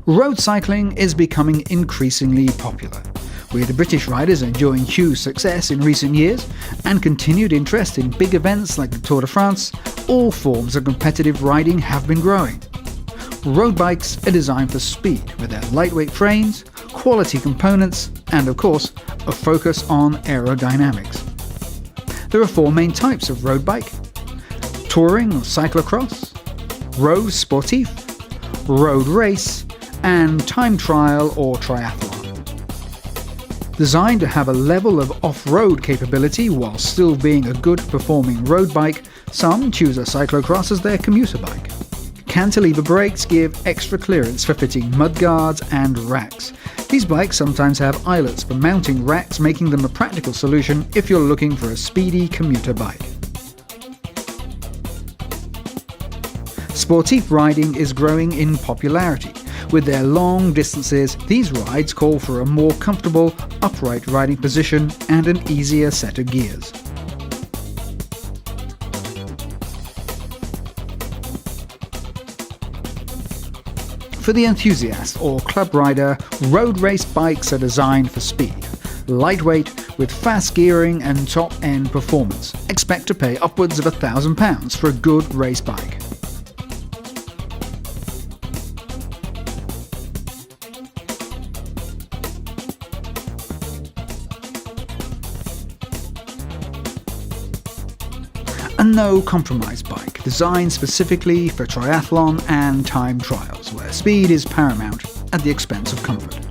Road cycling is becoming increasingly popular, with British riders enjoying huge success in recent years and continued interest in big events like the Tour de France. All forms of competitive riding have been growing. Road bikes are designed for speed with their lightweight frames, quality components, and of course, a focus on aerodynamics. There are four main types of road bike: touring or cyclocross, road sportif, road race, and time trial or triathlon. Designed to have a level of off-road capability while still being a good performing road bike, some choose a cyclocross as their commuter bike. Cantilever brakes give extra clearance for fitting mudguards and racks. These bikes sometimes have eyelets for mounting racks, making them a practical solution if you're looking for a speedy commuter bike. Sportif riding is growing in popularity. With their long distances, these rides call for a more comfortable, upright riding position and an easier set of gears. For the enthusiast or club rider, road race bikes are designed for speed. Lightweight, with fast gearing and top-end performance. Expect to pay upwards of £1,000 for a good race bike. A no-compromise bike designed specifically for triathlon and time trials, where speed is paramount at the expense of comfort.